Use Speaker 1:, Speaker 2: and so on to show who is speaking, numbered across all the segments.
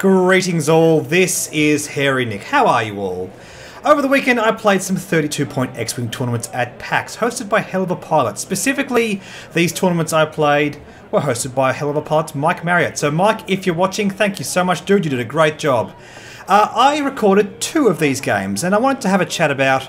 Speaker 1: Greetings all, this is Hairy Nick. How are you all? Over the weekend I played some 32-point X-Wing tournaments at PAX, hosted by Hell of a Pilot. Specifically, these tournaments I played were hosted by Hell of a Pilot's Mike Marriott. So Mike, if you're watching, thank you so much, dude, you did a great job. I recorded 2 of these games, and I wanted to have a chat about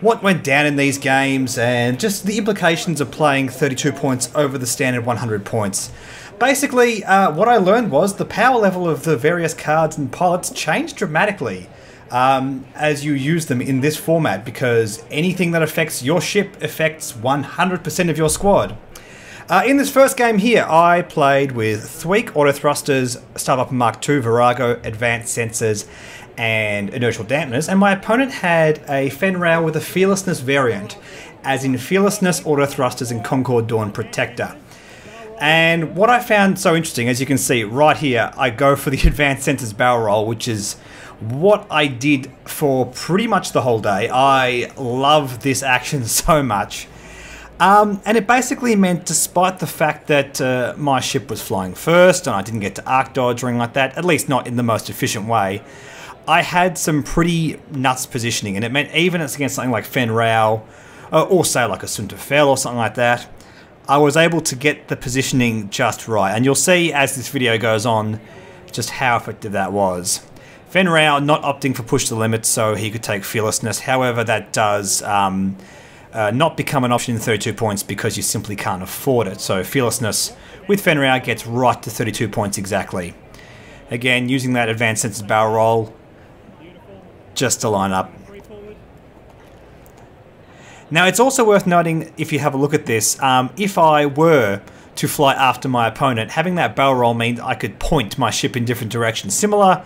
Speaker 1: what went down in these games and just the implications of playing 32 points over the standard 100 points. Basically, what I learned was the power level of the various cards and pilots changed dramatically as you use them in this format, because anything that affects your ship affects 100% of your squad. In this first game here, I played with THWEEK Auto Thrusters, Starviper Mark II, Virago, Advanced Sensors, and Inertial Dampeners, and my opponent had a Fenrir with a Fearlessness variant, as in Fearlessness, Auto Thrusters, and Concord Dawn Protector. And what I found so interesting, as you can see right here, I go for the Advanced Sensors barrel roll, which is what I did for pretty much the whole day. I love this action so much. And it basically meant, despite the fact that my ship was flying first and I didn't get to arc dodge or anything like that, at least not in the most efficient way, I had some pretty nuts positioning, and it meant even against something like Fenrir, or say like a Sunterfell or something like that, I was able to get the positioning just right. And you'll see as this video goes on just how effective that was. Fenrir not opting for push the limit so he could take Fearlessness, however that does not become an option in 32 points because you simply can't afford it. So Fearlessness with Fenrir gets right to 32 points exactly. Again, using that Advanced Sensors barrel roll just to line up. Now it's also worth noting, if you have a look at this, if I were to fly after my opponent, having that barrel roll means I could point my ship in different directions. Similar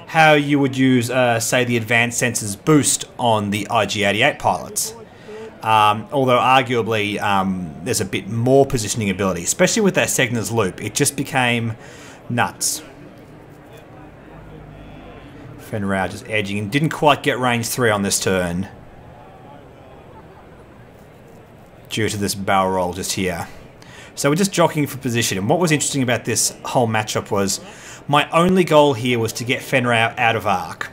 Speaker 1: how you would use, say, the Advanced Sensors boost on the IG-88 pilots. Although arguably there's a bit more positioning ability, especially with that Segner's loop. It just became nuts. Fenrir just edging and didn't quite get range 3 on this turn due to this barrel roll just here. So we're just jockeying for position, and what was interesting about this whole matchup was my only goal here was to get Fenrir out of arc.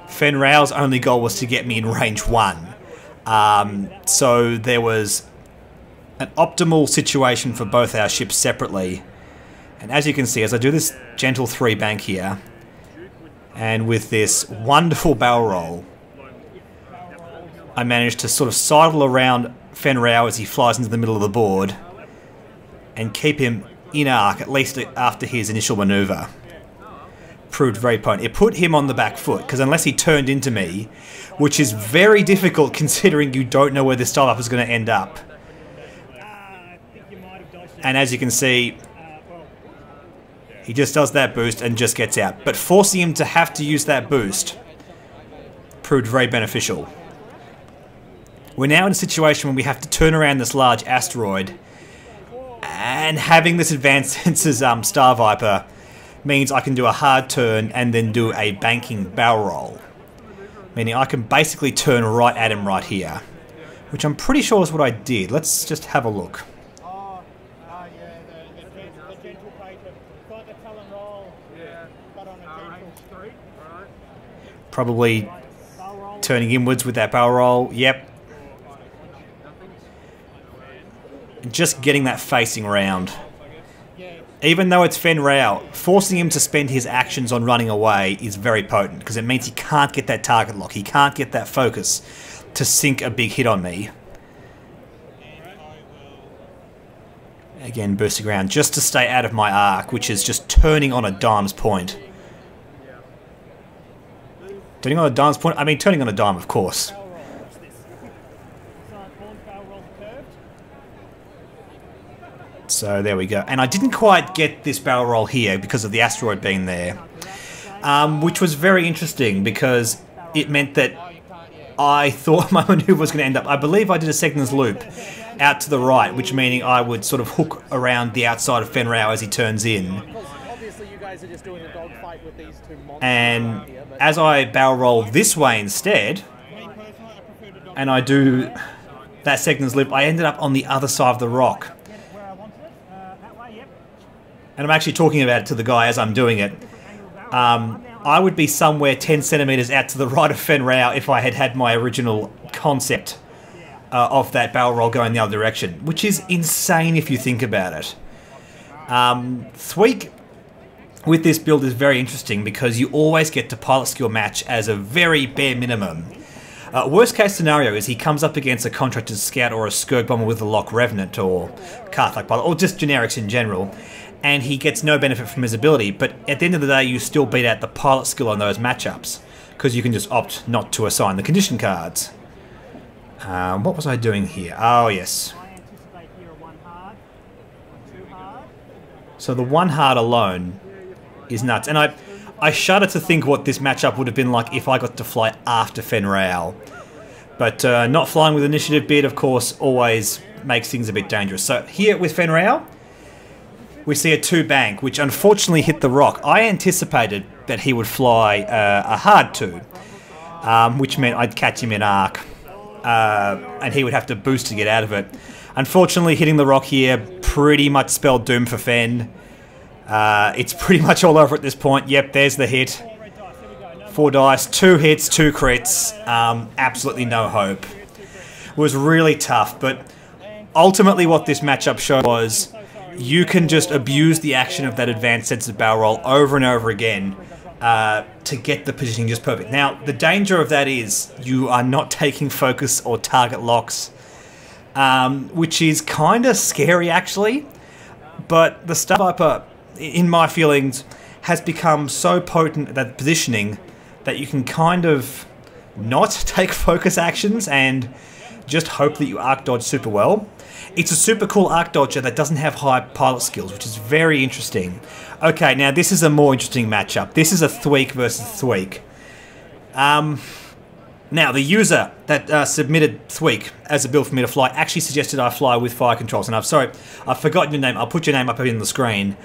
Speaker 1: Fenrir's only goal was to get me in range 1. So there was an optimal situation for both our ships separately. And as you can see, as I do this gentle 3 bank here, and with this wonderful barrel roll, I managed to sort of sidle around Fenrir as he flies into the middle of the board and keep him in arc, at least after his initial maneuver. Proved very potent. It put him on the back foot, because unless he turned into me, which is very difficult considering you don't know where this Starviper is going to end up. And as you can see, he just does that boost and just gets out. But forcing him to have to use that boost proved very beneficial. We're now in a situation where we have to turn around this large asteroid, and having this Advanced Sensors Starviper means I can do a hard turn and then do a banking barrel roll. Meaning I can basically turn right at him right here, which I'm pretty sure is what I did. Let's just have a look. Probably turning inwards with that barrel roll. Yep. Just getting that facing round. Even though it's Fenrir, forcing him to spend his actions on running away is very potent, because it means he can't get that target lock, he can't get that focus to sink a big hit on me. Again, boosting around just to stay out of my arc, which is just turning on a dime's point. Turning on a dime's point? I mean, turning on a dime, of course. So there we go. And I didn't quite get this barrel roll here because of the asteroid being there. Which was very interesting because it meant that I thought my maneuver was going to end up... I believe I did a Segner's loop out to the right, which meaning I would sort of hook around the outside of Fenrir as he turns in. And as I barrel roll this way instead, and I do that Segner's loop, I ended up on the other side of the rock. And I'm actually talking about it to the guy as I'm doing it. I would be somewhere 10 centimeters out to the right of Fen Rao if I had had my original concept of that barrel roll going the other direction, which is insane if you think about it. Thweek with this build is very interesting because you always get to pilot skill match as a very bare minimum. Worst case scenario is he comes up against a contracted scout or a Skirk bomber with a Lock Revenant or Karthak pilot, or just generics in general, and he gets no benefit from his ability, but at the end of the day you still beat out the pilot skill on those matchups because you can just opt not to assign the condition cards. What was I doing here? Oh yes. So the one hard alone is nuts, and I shudder to think what this matchup would have been like if I got to fly after Fen Rao. But not flying with initiative bid, of course, always makes things a bit dangerous. So here with Fen Rao, we see a 2 bank, which unfortunately hit the rock. I anticipated that he would fly a hard 2, which meant I'd catch him in arc, and he would have to boost to get out of it. Unfortunately, hitting the rock here pretty much spelled doom for Fen. It's pretty much all over at this point. Yep, there's the hit. 4 dice, 2 hits, 2 crits. Absolutely no hope. It was really tough, but ultimately what this matchup showed was you can just abuse the action of that advanced sensitive barrel roll over and over again to get the positioning just perfect. Now, the danger of that is you are not taking focus or target locks, which is kind of scary actually, but the Star Viper, in my feelings, has become so potent at that positioning that you can kind of not take focus actions and just hope that you arc dodge super well. It's a super cool arc dodger that doesn't have high pilot skills, which is very interesting. Okay, now this is a more interesting matchup. This is a Thweek versus Thweek. Now, the user that submitted Thweek as a build for me to fly actually suggested I fly with fire controls, and I've forgotten your name. I'll put your name up here on the screen.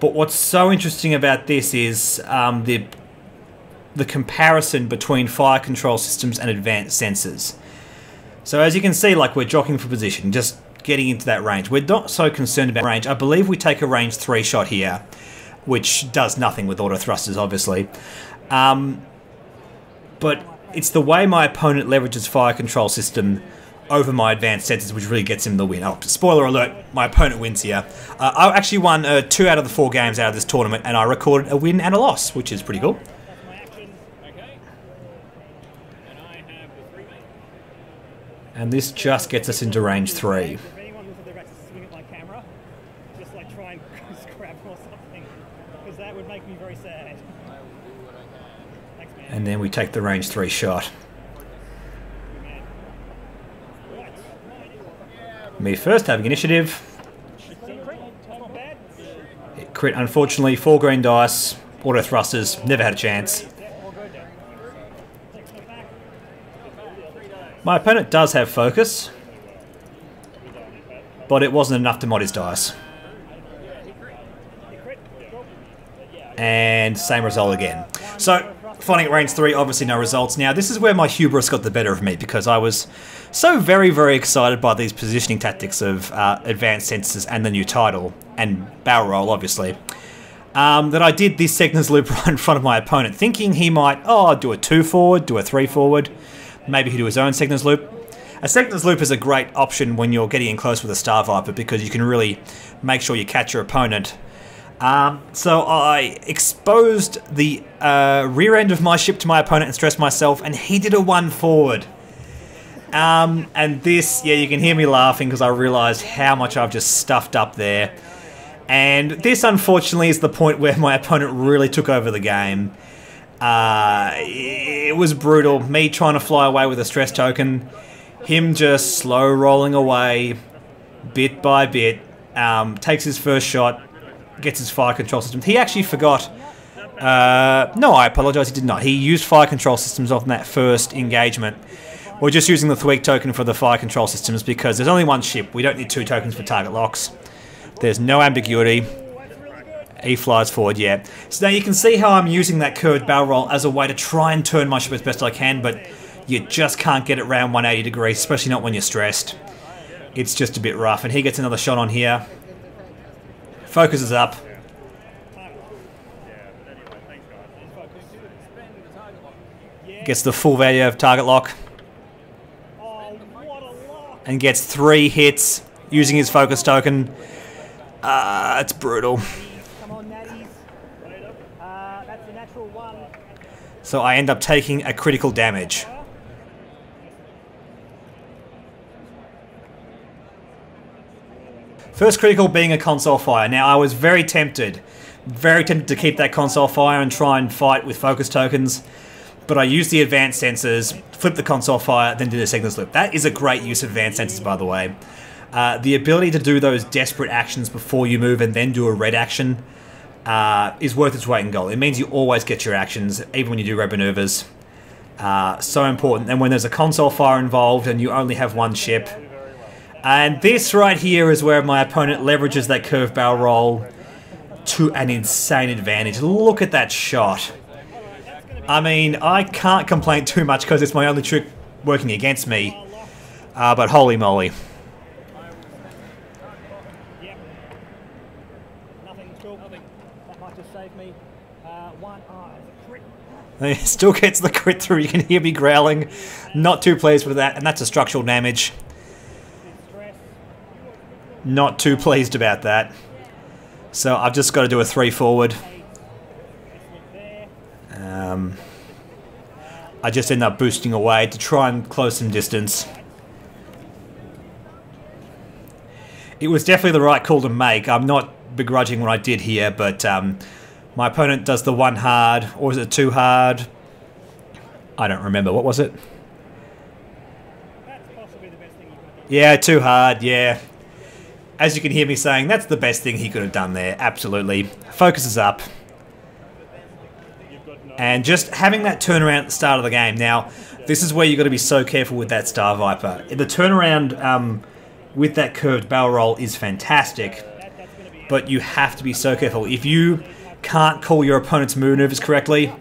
Speaker 1: But what's so interesting about this is the comparison between fire control systems and advanced sensors. So as you can see, like, we're jockeying for position, just getting into that range. We're not so concerned about range. I believe we take a range 3 shot here, which does nothing with auto thrusters, obviously. But it's the way my opponent leverages fire control system over my advanced sensors which really gets him the win. Oh, spoiler alert, my opponent wins here. I actually won 2 out of the 4 games out of this tournament, and I recorded a win and a loss, which is pretty cool. And this just gets us into range 3. And then we take the range 3 shot. Me first, having initiative. Hit crit, unfortunately, 4 green dice, auto thrusters, never had a chance. My opponent does have focus, but it wasn't enough to mod his dice. And same result again. So, fighting at range 3, obviously no results. Now, this is where my hubris got the better of me, because I was so very, very excited by these positioning tactics of advanced sensors and the new title, and barrel roll, obviously, that I did this Segner's loop right in front of my opponent, thinking he might, do a 2 forward, do a 3 forward, maybe he'd do his own Segner's loop. A Segner's loop is a great option when you're getting in close with a Star Viper, because you can really make sure you catch your opponent. So I exposed the rear end of my ship to my opponent and stressed myself, and he did a 1 forward. And this, yeah, you can hear me laughing because I realised how much I've just stuffed up there. And this, unfortunately, is the point where my opponent really took over the game. It was brutal. Me trying to fly away with a stress token, him just slow rolling away, bit by bit, takes his first shot, gets his fire control system. He actually forgot. No, I apologise, he did not. He used fire control systems on that first engagement. We're just using the Thweek token for the fire control systems because there's only 1 ship. We don't need 2 tokens for target locks. There's no ambiguity. He flies forward, yeah. So now you can see how I'm using that curved barrel roll as a way to try and turn my ship as best I can, but you just can't get it around 180 degrees, especially not when you're stressed. It's just a bit rough. And he gets another shot on here. Focus is up. Gets the full value of target lock. And gets 3 hits using his focus token. It's brutal. So I end up taking a critical damage. First critical being a console fire. Now I was very tempted to keep that console fire and try and fight with focus tokens, but I used the advanced sensors, flipped the console fire, then did a signal slip. That is a great use of advanced sensors, by the way. The ability to do those desperate actions before you move and then do a red action is worth its weight in gold. It means you always get your actions, even when you do red maneuvers. So important. And when there's a console fire involved and you only have one ship. And this right here is where my opponent leverages that curved barrel roll to an insane advantage. Look at that shot. I mean, I can't complain too much because it's my only trick working against me. But holy moly. He still gets the crit through. You can hear me growling. Not too pleased with that. And that's a structural damage. Not too pleased about that. So I've just got to do a 3 forward. I just end up boosting away to try and close some distance. It was definitely the right call to make. I'm not begrudging what I did here, but my opponent does the 1 hard, or is it 2 hard? I don't remember. What was it? Yeah, 2 hard, yeah. As you can hear me saying, that's the best thing he could have done there. Absolutely. Focus is up. And just having that turnaround at the start of the game. Now, this is where you've got to be so careful with that Star Viper. The turnaround with that curved barrel roll is fantastic, but you have to be so careful. If you can't call your opponent's maneuvers correctly,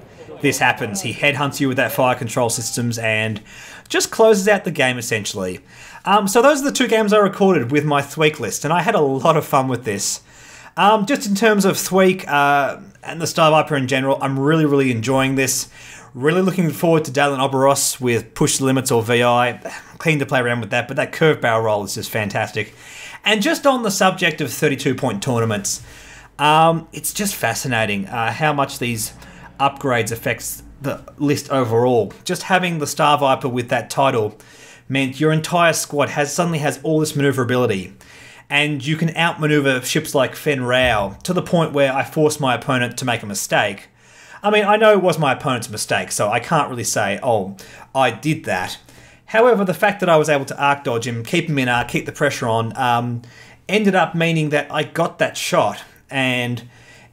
Speaker 1: this happens. He headhunts you with that fire control systems and just closes out the game, essentially. So those are the 2 games I recorded with my THWEEK list, and I had a lot of fun with this. Just in terms of THWEEK and the Star Viper in general, I'm really enjoying this. Really looking forward to Dalen Oberos with Push Limits or VI. Keen to play around with that, but that curved barrel roll is just fantastic. And just on the subject of 32-point tournaments, it's just fascinating how much these upgrades affects the list overall. Just having the Star Viper with that title meant your entire squad suddenly has all this maneuverability. And you can outmaneuver ships like Fen Rao to the point where I forced my opponent to make a mistake. I mean, I know it was my opponent's mistake, so I can't really say, oh, I did that. However, the fact that I was able to arc dodge him, keep him in arc, keep the pressure on, ended up meaning that I got that shot. And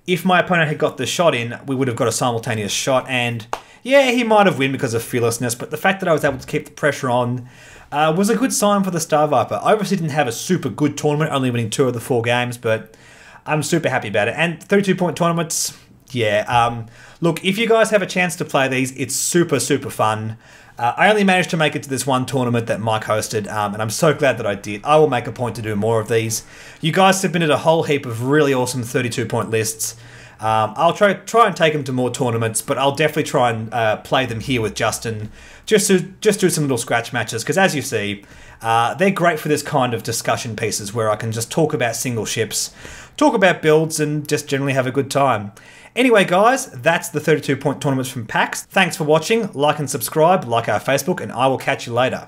Speaker 1: if my opponent had got the shot in, we would have got a simultaneous shot. And yeah, he might have won because of fearlessness, but the fact that I was able to keep the pressure on was a good sign for the Star Viper. I obviously didn't have a super good tournament, only winning 2 of the 4 games, but I'm super happy about it. And 32-point tournaments, yeah. Look, if you guys have a chance to play these, it's super fun. I only managed to make it to this one tournament that Mike hosted, and I'm so glad that I did. I will make a point to do more of these. You guys submitted a whole heap of really awesome 32-point lists. I'll try and take them to more tournaments, but I'll definitely try and play them here with Justin, just do some little scratch matches, because as you see, they're great for this kind of discussion pieces where I can just talk about single ships, talk about builds, and just generally have a good time. Anyway, guys, that's the 32-point tournaments from PAX. Thanks for watching. Like and subscribe, like our Facebook, and I will catch you later.